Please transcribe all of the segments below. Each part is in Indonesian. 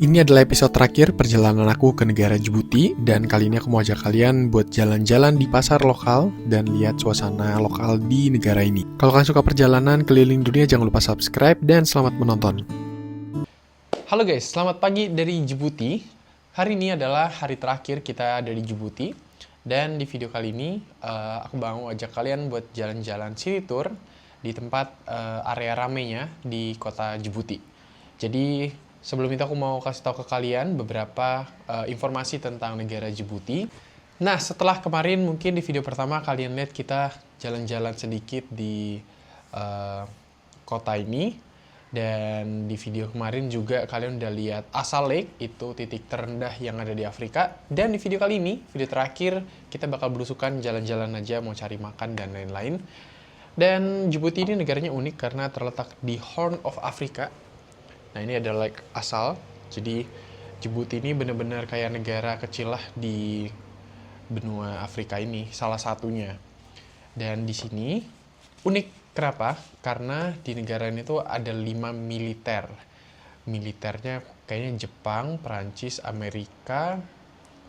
Ini adalah episode terakhir perjalanan aku ke negara Djibouti, dan kali ini aku mau ajak kalian buat jalan-jalan di pasar lokal dan lihat suasana lokal di negara ini. Kalau kalian suka perjalanan keliling dunia, jangan lupa subscribe dan selamat menonton. Halo guys, selamat pagi dari Djibouti. Hari ini adalah hari terakhir kita ada di Djibouti, dan di video kali ini aku mau ajak kalian buat jalan-jalan city tour di tempat area ramenya di kota Djibouti. Jadi sebelum itu aku mau kasih tahu ke kalian beberapa informasi tentang negara Djibouti. Nah, setelah kemarin mungkin di video pertama kalian lihat kita jalan-jalan sedikit di kota ini. Dan di video kemarin juga kalian udah lihat Assa Lake, itu titik terendah yang ada di Afrika. Dan di video kali ini, video terakhir, kita bakal belusukan jalan-jalan aja, mau cari makan dan lain-lain. Dan Djibouti ini negaranya unik karena terletak di Horn of Africa. Nah, ini ada lake asal. Jadi Djibouti ini benar-benar kayak negara kecil lah di benua Afrika ini, salah satunya. Dan di sini unik, kenapa? Karena di negara ini tuh ada 5 militer. Militernya kayaknya Jepang, Perancis, Amerika,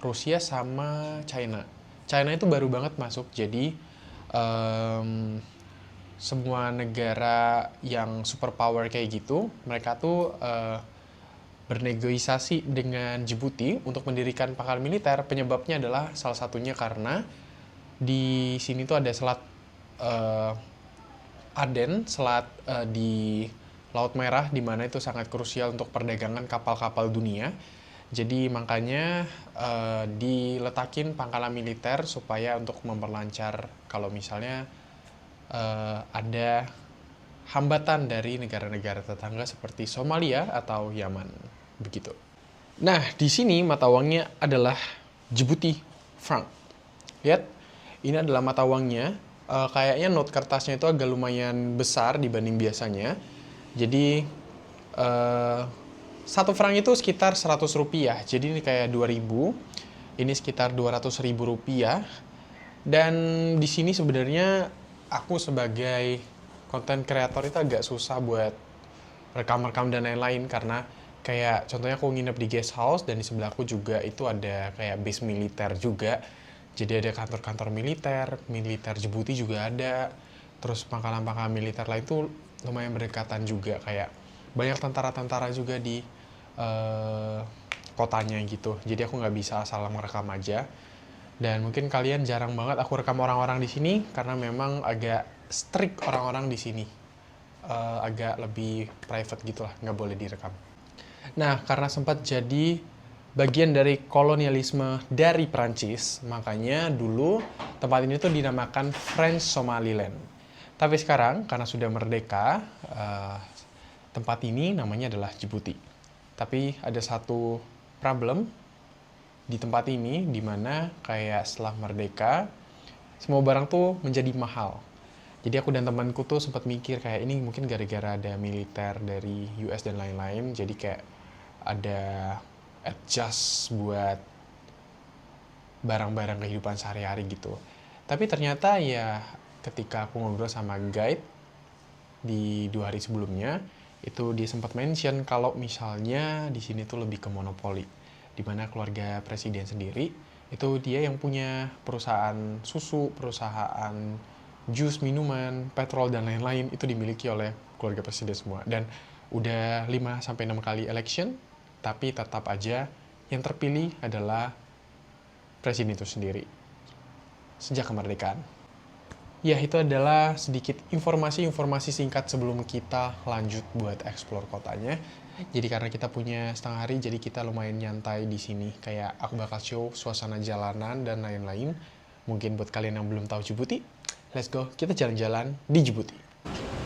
Rusia, sama China. China itu baru banget masuk, jadi semua negara yang superpower kayak gitu, mereka tuh bernegosiasi dengan Djibouti untuk mendirikan pangkalan militer. Penyebabnya adalah salah satunya karena di sini tuh ada selat Aden, selat di Laut Merah, di mana itu sangat krusial untuk perdagangan kapal-kapal dunia. Jadi makanya diletakin pangkalan militer supaya untuk memperlancar kalau misalnya ada hambatan dari negara-negara tetangga seperti Somalia atau Yaman, begitu. Nah, di sini mata uangnya adalah Djibouti franc. Lihat, ini adalah mata uangnya. Kayaknya note kertasnya itu agak lumayan besar dibanding biasanya. Jadi, 1 franc itu sekitar 100 rupiah. Jadi ini kayak 2000. Ini sekitar 200 ribu rupiah. Dan di sini sebenarnya aku sebagai content creator itu agak susah buat rekam-rekam dan lain-lain, karena kayak contohnya aku nginep di guest house dan di sebelahku juga itu ada kayak base militer juga. Jadi ada kantor-kantor militer Djibouti juga ada. Terus pangkalan-pangkalan militer lain tuh lumayan berdekatan juga, kayak banyak tentara-tentara juga di kotanya gitu. Jadi aku nggak bisa asal merekam aja. Dan mungkin kalian jarang banget aku rekam orang-orang di sini karena memang agak strict orang-orang di sini. Agak lebih private gitu lah, nggak boleh direkam. Nah, karena sempat jadi bagian dari kolonialisme dari Prancis, makanya dulu tempat ini tuh dinamakan French Somaliland. Tapi sekarang karena sudah merdeka, tempat ini namanya adalah Djibouti. Tapi ada satu problem di tempat ini, dimana kayak setelah merdeka semua barang tuh menjadi mahal. Jadi aku dan temanku tuh sempat mikir kayak ini mungkin gara-gara ada militer dari US dan lain-lain, jadi kayak ada adjust buat barang-barang kehidupan sehari-hari gitu. Tapi ternyata ya ketika aku ngobrol sama guide di 2 hari sebelumnya, itu dia sempat mention kalau misalnya di sini tuh lebih ke monopoli, di mana keluarga presiden sendiri itu dia yang punya perusahaan susu, perusahaan jus, minuman, petrol dan lain-lain, itu dimiliki oleh keluarga presiden semua. Dan udah 5-6 kali election, tapi tetap aja yang terpilih adalah presiden itu sendiri sejak kemerdekaan. Ya, itu adalah sedikit informasi singkat sebelum kita lanjut buat explore kotanya. Jadi karena kita punya setengah hari, jadi kita lumayan nyantai di sini. Kayak aku bakal show suasana jalanan dan lain-lain. Mungkin buat kalian yang belum tahu Djibouti, let's go, kita jalan-jalan di Djibouti.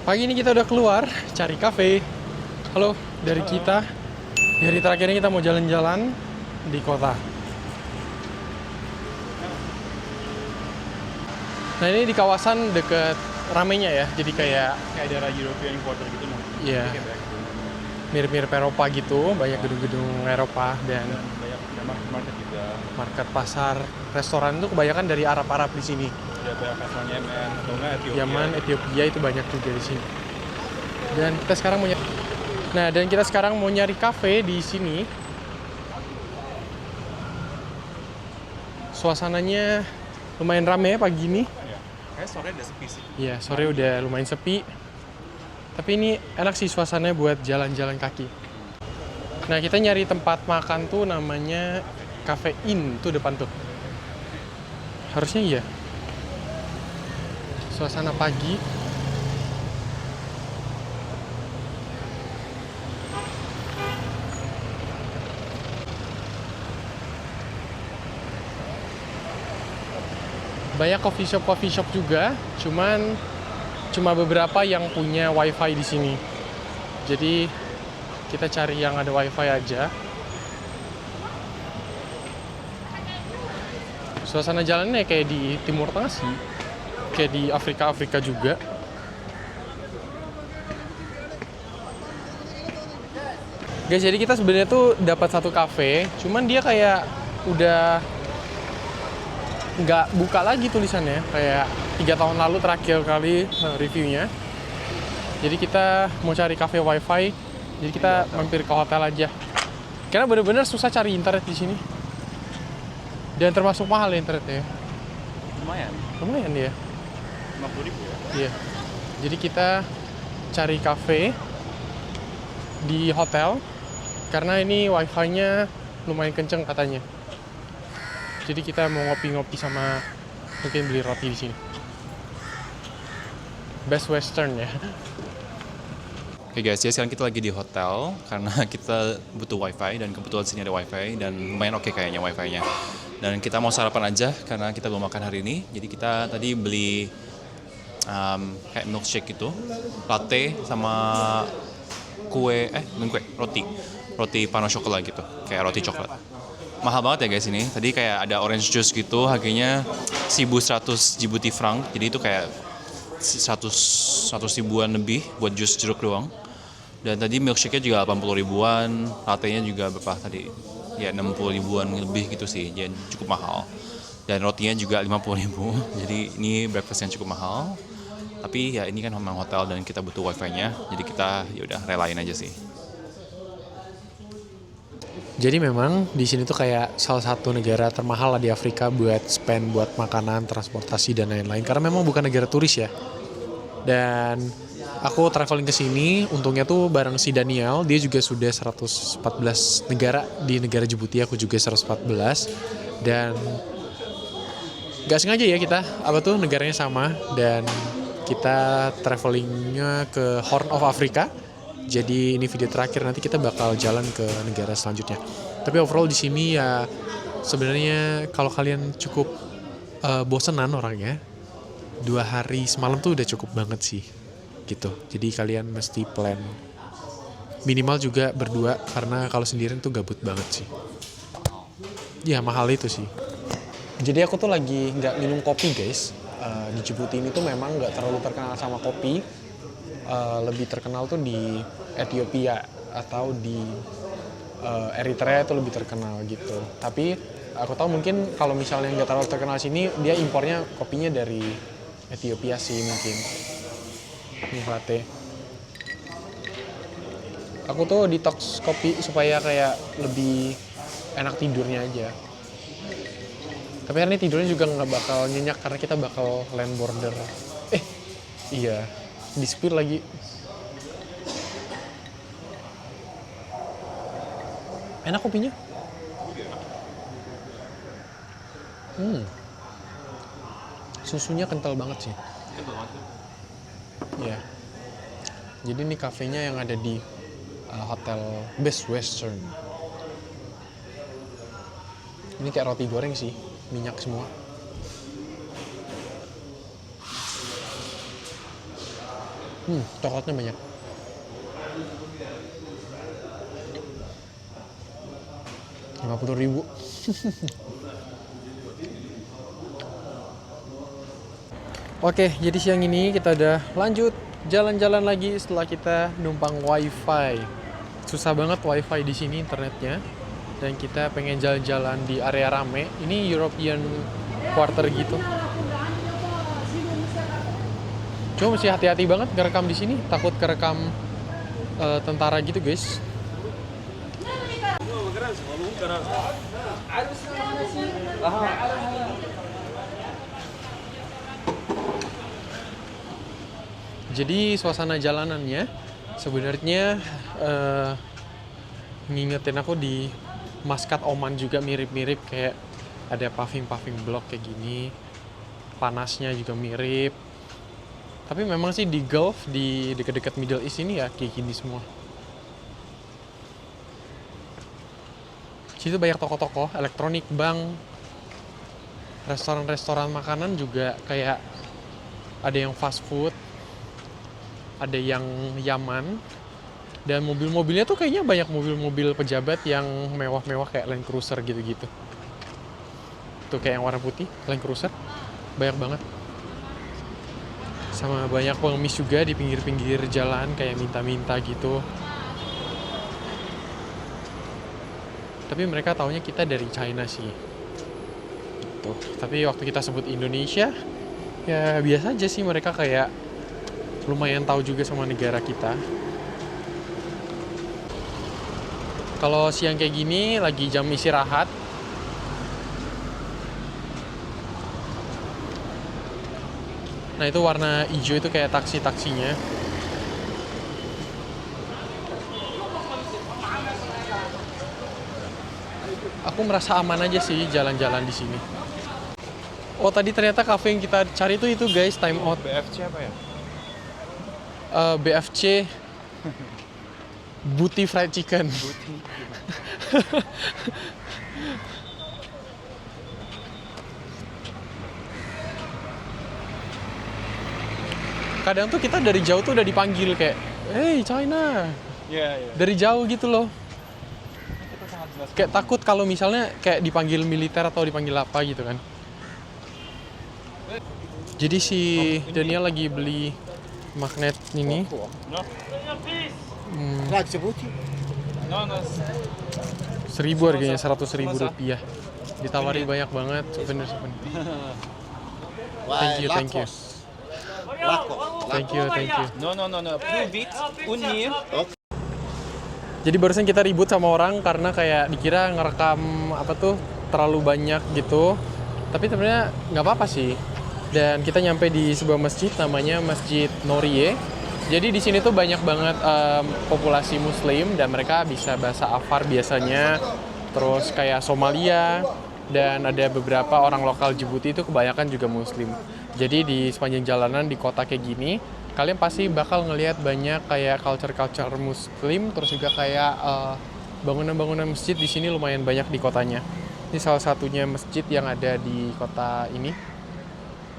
Pagi ini kita udah keluar cari cafe. Halo, dari kita. Di hari terakhir ini kita mau jalan-jalan di kota. Nah, ini di kawasan deket ramenya ya, jadi kayak daerah European Quarter gitu loh. iya, mirip-mirip Eropa gitu, banyak gedung-gedung Eropa dan banyak market juga. market, pasar, restoran itu kebanyakan dari Arab-Arab di sini. Ada banyak restoran Yemen atau enggak Ethiopia. Yaman, Ethiopia itu banyak juga di sini. Dan kita sekarang mau nyari kafe di sini. suasananya lumayan rame ya pagi ini. Iya. Kayak sore udah sepi sih. Iya, sore udah lumayan sepi. Tapi ini enak sih suasananya buat jalan-jalan kaki. Nah, kita nyari tempat makan tuh namanya Cafe Inn tuh depan tuh. Harusnya iya. Suasana pagi. Banyak coffee shop juga, cuma beberapa yang punya wifi di sini. Jadi kita cari yang ada wifi aja. Suasana jalannya kayak di Timur Tengah sih, kayak di Afrika juga. Guys, jadi kita sebenarnya tuh dapat satu cafe, cuman dia kayak udah nggak buka lagi tulisannya, kayak 3 tahun lalu terakhir kali reviewnya. Jadi kita mau cari cafe wifi, jadi kita mampir ke hotel aja. Karena bener-bener susah cari internet di sini. Dan termasuk mahal ya internetnya. Lumayan ya. 50.000 ya? Iya. Jadi kita cari cafe di hotel karena ini wifi-nya lumayan kenceng katanya. Jadi kita mau ngopi-ngopi sama mungkin beli roti di sini. Best Western ya. Oke guys, jadi sekarang kita lagi di hotel karena kita butuh wifi dan kebetulan sini ada wifi dan lumayan oke kayaknya wifi-nya. Dan kita mau sarapan aja karena kita belum makan hari ini. Jadi kita tadi beli kayak milkshake gitu, latte sama roti panas coklat gitu, kayak roti coklat. Mahal banget ya guys ini. Tadi kayak ada orange juice gitu, harganya 1.100 Djibouti franc. Jadi itu kayak 100 ribuan lebih buat jus jeruk doang. Dan tadi milkshake-nya juga 80 ribuan, latte-nya juga berapa tadi? Ya 60 ribuan lebih gitu sih. Jadi cukup mahal. Dan rotinya juga 50 ribu. Jadi ini breakfast yang cukup mahal. Tapi ya ini kan memang hotel dan kita butuh wifi-nya. Jadi kita ya udah relain aja sih. Jadi memang di sini tuh kayak salah satu negara termahal lah di Afrika buat spend buat makanan, transportasi dan lain-lain. Karena memang bukan negara turis ya. Dan aku traveling ke sini, untungnya tuh bareng si Daniel, dia juga sudah 114 negara di negara Djibouti, aku juga 114. Dan gak sengaja ya kita, negaranya sama dan kita travelingnya ke Horn of Africa. Jadi ini video terakhir, nanti kita bakal jalan ke negara selanjutnya. Tapi overall di sini ya sebenarnya kalau kalian cukup bosenan orangnya, 2 hari semalam tuh udah cukup banget sih gitu. Jadi kalian mesti plan minimal juga berdua, karena kalau sendirian tuh gabut banget sih. Ya mahal itu sih. Jadi aku tuh lagi nggak minum kopi guys. Di Djibouti ini tuh memang nggak terlalu terkenal sama kopi. Lebih terkenal tuh di Ethiopia atau di Eritrea itu lebih terkenal gitu. Tapi aku tahu mungkin kalau misalnya nggak terlalu terkenal sini, dia impornya kopinya dari Ethiopia sih mungkin. Ini latte. Aku tuh detox kopi supaya kayak lebih enak tidurnya aja. Tapi hari ini tidurnya juga nggak bakal nyenyak karena kita bakal land border. Iya. Di-spill lagi. Enak kopinya. Susunya kental banget sih. Ya. Jadi ini kafenya yang ada di hotel Best Western. Ini kayak roti goreng sih, minyak semua. Coklatnya banyak. Rp50.000. Oke, jadi siang ini kita udah lanjut jalan-jalan lagi setelah kita numpang wifi. Susah banget wifi di sini internetnya. Dan kita pengen jalan-jalan di area rame. Ini European Quarter gitu. Cuma mesti hati-hati banget ngerekam di sini, takut kerekam tentara gitu guys. Jadi suasana jalanannya sebenarnya ngingetin aku di Muscat Oman juga, mirip-mirip, kayak ada paving block kayak gini, panasnya juga mirip. Tapi memang sih di Gulf, di dekat-dekat Middle East ini ya kayak gini semua. Situ banyak toko-toko, elektronik, bank, restoran-restoran makanan juga, kayak ada yang fast food, ada yang Yaman, dan mobil-mobilnya tuh kayaknya banyak mobil-mobil pejabat yang mewah-mewah kayak Land Cruiser gitu-gitu. Tuh kayak yang warna putih, Land Cruiser, banyak banget. Sama banyak pengemis juga di pinggir-pinggir jalan kayak minta-minta gitu. Tapi mereka taunya kita dari China sih. Gitu. Tapi waktu kita sebut Indonesia, ya biasa aja sih, mereka kayak lumayan tahu juga sama negara kita. Kalau siang kayak gini, lagi jam istirahat, nah itu warna hijau itu kayak taksi-taksinya. Aku merasa aman aja sih jalan-jalan di sini. Oh, tadi ternyata kafe yang kita cari itu guys, Time Out. BFC apa ya? BFC Booty Fried Chicken. Kadang tuh kita dari jauh tuh udah dipanggil kayak, "Hey China." Iya. Dari jauh gitu loh. Kita sangat jelas. Kayak takut kalau misalnya kayak dipanggil militer atau dipanggil apa gitu kan. Jadi si Daniel lagi beli magnet ini. No, 1.000 harganya, 100.000 rupiah. Ditawari banyak banget souvenir. Thank you. No. Plus vite, unir. Jadi barusan kita ribut sama orang karena kayak dikira ngerekam apa tuh terlalu banyak gitu. Tapi sebenarnya nggak apa-apa sih. Dan kita nyampe di sebuah masjid namanya Masjid Nourieh. Jadi di sini tuh banyak banget populasi Muslim dan mereka bisa bahasa Afar biasanya. Terus kayak Somalia dan ada beberapa orang lokal Djibouti itu kebanyakan juga Muslim. Jadi di sepanjang jalanan di kota kayak gini, kalian pasti bakal ngelihat banyak kayak culture Muslim, terus juga kayak bangunan-bangunan masjid di sini lumayan banyak di kotanya. Ini salah satunya masjid yang ada di kota ini,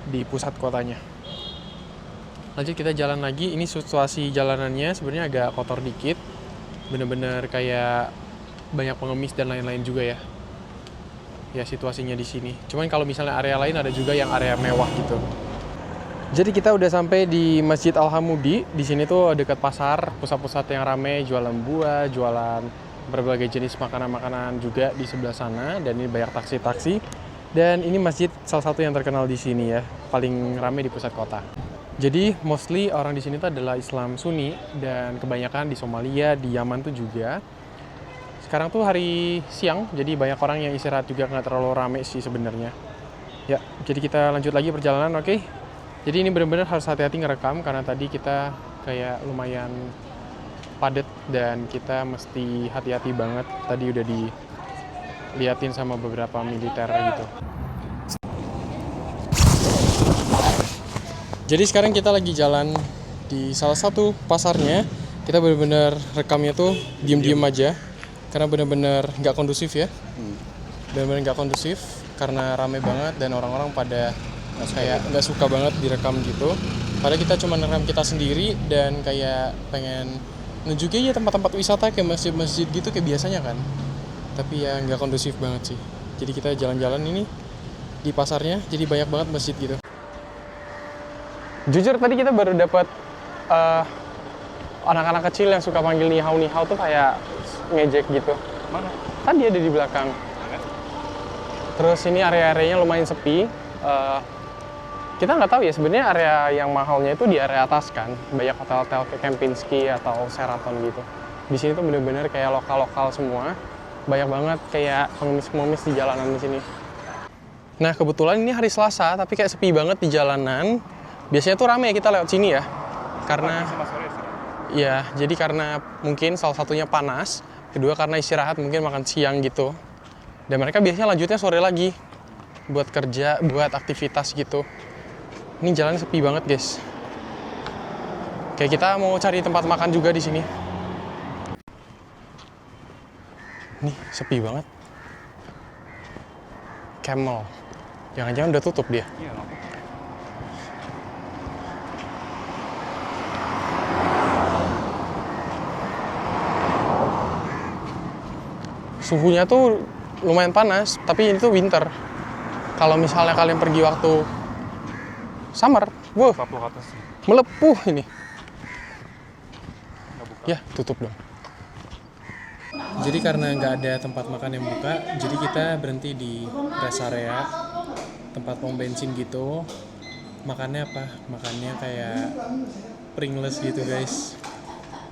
di pusat kotanya. Lanjut kita jalan lagi. Ini situasi jalanannya sebenarnya agak kotor dikit, bener-bener kayak banyak pengemis dan lain-lain juga ya. Ya situasinya di sini. Cuman kalau misalnya area lain ada juga yang area mewah gitu. Jadi kita udah sampai di Masjid Al-Hamudi. Di sini tuh dekat pasar, pusat-pusat yang rame, jualan buah, jualan berbagai jenis makanan-makanan juga di sebelah sana. Dan ini banyak taksi-taksi. Dan ini masjid salah satu yang terkenal di sini ya, paling rame di pusat kota. Jadi mostly orang di sini tuh adalah Islam Sunni dan kebanyakan di Somalia, di Yaman tuh juga. Sekarang tuh hari siang, jadi banyak orang yang istirahat juga, nggak terlalu rame sih sebenarnya. Ya, jadi kita lanjut lagi perjalanan, oke? Jadi ini benar-benar harus hati-hati ngerekam karena tadi kita kayak lumayan padat dan kita mesti hati-hati banget. Tadi udah diliatin sama beberapa militer gitu. Jadi sekarang kita lagi jalan di salah satu pasarnya. Kita benar-benar rekamnya tuh diem-diem aja. Karena benar-benar nggak kondusif ya. Benar-benar nggak kondusif karena rame banget dan orang-orang pada kayak nggak suka banget direkam gitu. Padahal kita cuma rekam kita sendiri dan kayak pengen nunjukin ya tempat-tempat wisata kayak masjid-masjid gitu kayak biasanya kan. Tapi ya nggak kondusif banget sih. Jadi kita jalan-jalan ini di pasarnya, jadi banyak banget masjid gitu. Jujur tadi kita baru dapat anak-anak kecil yang suka panggil nihau tuh kayak ngejek gitu. Mana? Kan dia ada di belakang. Terus ini area-areanya lumayan sepi. Kita nggak tahu ya sebenarnya area yang mahalnya itu di area atas kan. Banyak hotel-hotel kayak Kempinski atau Sheraton gitu. Di sini tuh bener-bener kayak lokal-lokal semua. banyak banget kayak pengemis-pengemis di jalanan di sini. Nah kebetulan ini hari Selasa, tapi kayak sepi banget di jalanan. Biasanya tuh rame kita lewat sini ya, karena ya jadi karena mungkin salah satunya panas, kedua karena istirahat mungkin makan siang gitu. Dan mereka biasanya lanjutnya sore lagi buat kerja, buat aktivitas gitu. Ini jalan sepi banget guys. Kayak kita mau cari tempat makan juga di sini. Nih sepi banget. Camel. Jangan-jangan udah tutup dia. Iya, Suhunya tuh lumayan panas, tapi ini tuh winter. Kalau misalnya kalian pergi waktu summer, wow, 40 ke atas. melepuh ini. Ya, tutup dong. Jadi karena nggak ada tempat makan yang buka, jadi kita berhenti di rest area, tempat pom bensin gitu. Makannya apa? Makannya kayak Pringles gitu guys.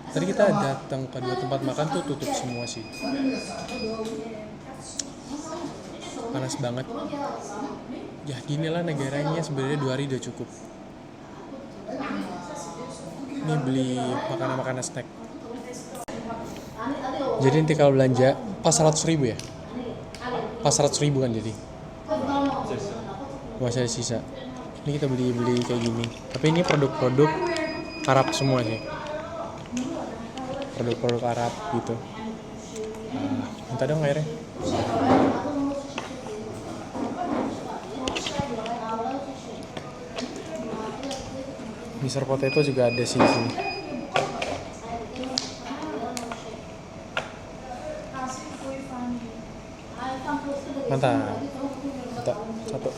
Tadi kita datang ke dua tempat makan tuh tutup semua sih. Panas banget. Ya gini lah negaranya, sebenarnya 2 hari udah cukup. Ini beli makanan-makanan snack. Jadi nanti kalau belanja pas 100.000 ya? Pas 100.000 kan jadi? Masih ada sisa. Ini kita beli kayak gini. Tapi ini produk-produk Arab semua sih. Produk-produk Arab gitu. Minta dong airnya. Mr. Potato juga ada sih di sini. Mantap. Mantap. Satu.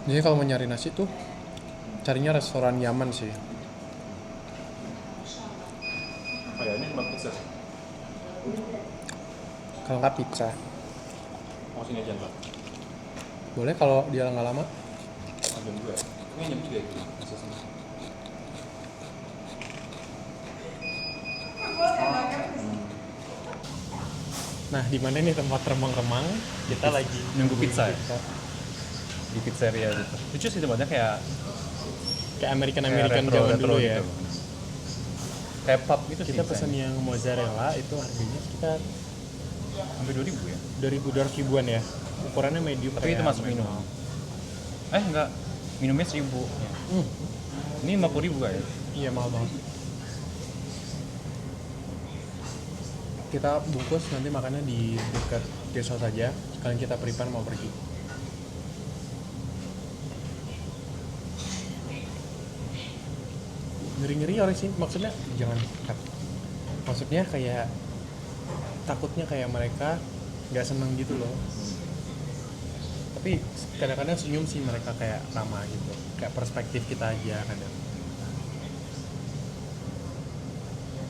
Jadi kalau mau nyari nasi tuh carinya restoran Yaman sih. Oh ya, ini tempat pizza. Kalau nggak pizza, Mau sini aja, Mbak. boleh kalau dia nggak lama. Jam 2 ya? Ini jam 3 gitu. Bisa sini. Nah, di mana nih tempat remang-remang? Kita lagi Nunggu pizza ya? Di pizzeria gitu. Lucu sih tempatnya kayak kayak American retro, zaman retro dulu ya. gitu. Kayak pub gitu sih. Kita pesan yang mozzarella itu harganya sekitar Sampai 2000 ya? 2.000 ribuan ya. Ukurannya medium. Tapi itu masuk minum. Enggak. Minumnya 1.000. Ya. Ini 50.000 ya? Iya, mahal banget. Kita bungkus nanti makannya di dekat guest house saja. Sekalian kita prepare mau pergi. Ngeri-ngeri orang sih, maksudnya jangan cut. Maksudnya kayak takutnya kayak mereka nggak seneng gitu loh. Tapi kadang-kadang senyum sih mereka kayak ramah gitu, kayak perspektif kita aja kadang.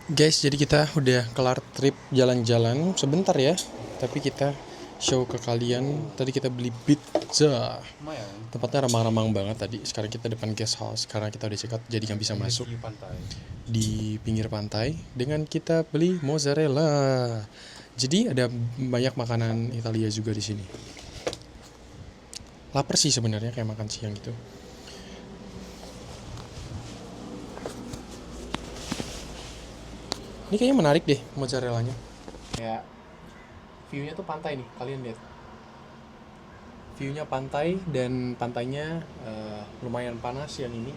Guys, jadi kita udah kelar trip jalan-jalan sebentar ya, tapi kita show ke kalian. Tadi kita beli pizza, Lumayan. tempatnya ramang-ramang banget tadi. Sekarang kita depan guest house, karena kita udah check out jadi nggak bisa masuk. Di pantai. Di pinggir pantai dengan kita beli mozzarella. Jadi ada banyak makanan Italia juga di sini. Lapar sih sebenarnya kayak makan siang gitu. Ini kayaknya menarik deh mozzarellanya. Kayak view-nya tuh pantai nih, kalian lihat. View-nya pantai dan pantainya lumayan panas yang ini.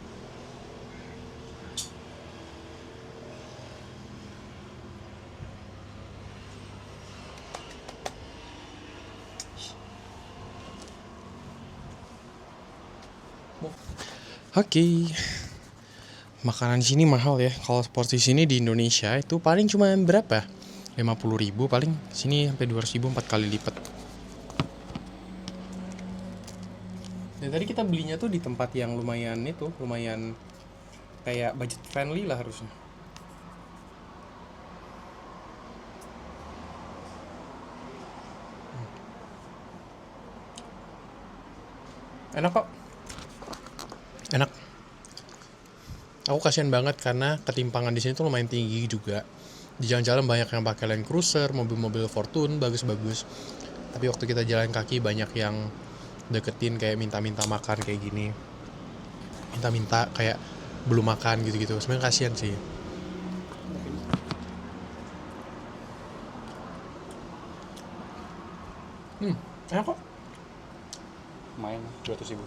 Oke. Makanan di sini mahal ya. Kalau porsi sini di Indonesia itu paling cuma berapa? 50.000 paling. Sini sampai 200.000, 4 kali lipat. Dan tadi kita belinya tuh di tempat yang lumayan kayak budget friendly lah harusnya. Enak kok. Enak. Aku kasihan banget karena ketimpangan di sini tuh lumayan tinggi juga. Di jalan-jalan banyak yang pakai Land Cruiser, mobil-mobil Fortune bagus-bagus. Tapi waktu kita jalan kaki banyak yang deketin kayak minta-minta makan kayak gini. Minta-minta kayak belum makan gitu-gitu. Sebenarnya kasihan sih. Enak kok. Main 200.000.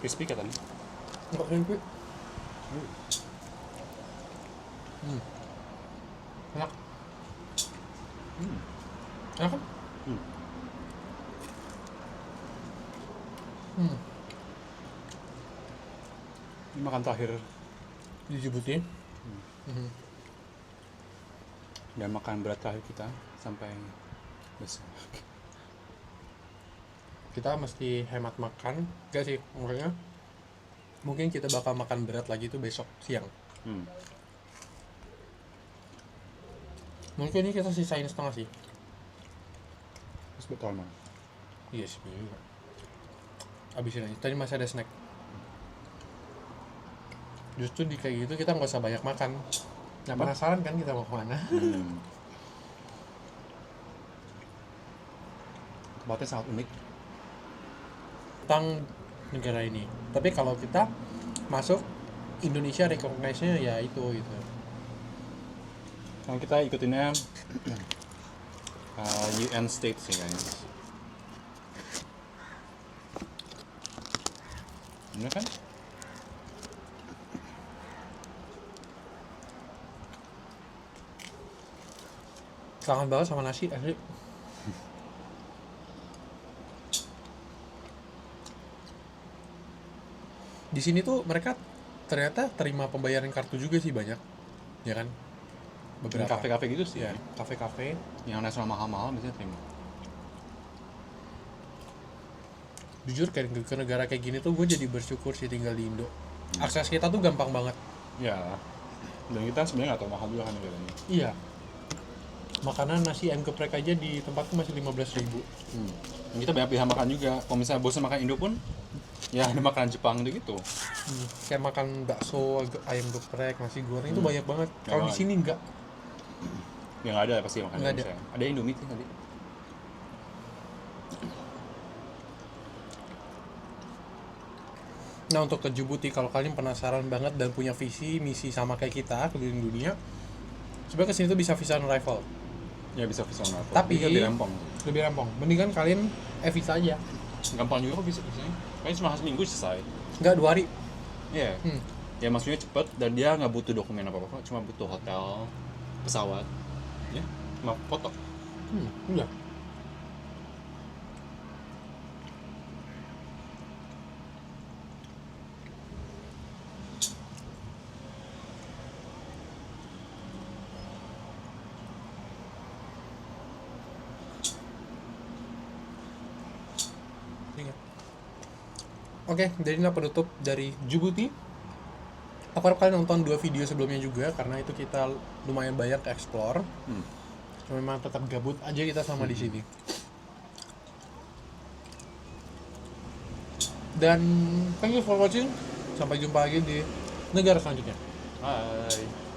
Crispy katanya. Enggak crispy. Enak. Enak kan? Ini makan terakhir Di Djibouti. dan makan berat terakhir kita sampai besok. Kita mesti hemat makan. Enggak sih, maksudnya mungkin kita bakal makan berat lagi tuh besok siang. Mungkin ini kita sisain setengah sih. Terus betul mah. Iya sih, juga. Abisin aja. Tadi masih ada snack. Justru di kayak gitu kita nggak usah banyak makan. Nah, penasaran kan kita mau kemana? Tempatnya sangat unik. Tentang negara ini. Tapi kalau kita masuk Indonesia recognize-nya ya itu gitu. Nah, kita ikutinnya UN States sih guys. Bener kan? Kangen banget sama nasi asli. Di sini tuh mereka ternyata terima pembayaran kartu juga sih banyak, ya kan? Beberapa Kafe-kafe gitu sih. ya, kafe-kafe. Yang nasional mahal-mahal biasanya terima. Jujur kayak ke negara kayak gini tuh gue jadi bersyukur sih tinggal di Indo. Akses kita tuh gampang banget. Ya. Dan kita sebenarnya nggak tahu mahal juga kan negaranya. Iya. Makanan nasi ayam geprek aja di tempatku masih 15.000. Dan kita banyak pilihan makan juga. Kalau misalnya bosan makan Indo pun, ya ada makanan Jepang gitu. Kayak makan bakso, ayam geprek, nasi goreng itu banyak banget. Kalau di sini enggak. Ya nggak ada pasti makanan Nggak ada. Indonesia. Ada Indomie sih tadi. Nah, untuk ke Djibouti, kalau kalian penasaran banget dan punya visi misi sama kayak kita keliling dunia, sebenarnya kesini tuh bisa visa on arrival. Ya bisa visa on arrival. Tapi lebih gampang. lebih gampang. Mendingan kalian visa aja. Gampang juga kok visanya. Kayaknya cuma seminggu selesai. Enggak 2 hari. Iya. Ya maksudnya cepet dan dia nggak butuh dokumen apa-apa, cuma butuh hotel, pesawat, ya, cuma foto. Udah. Oke, jadi ini penutup dari Djibouti. Aku harap kalian nonton 2 video sebelumnya juga, karena itu kita lumayan banyak explore. Cuma memang tetap gabut aja kita sama di sini. Dan thank you for watching. Sampai jumpa lagi di negara selanjutnya. Bye.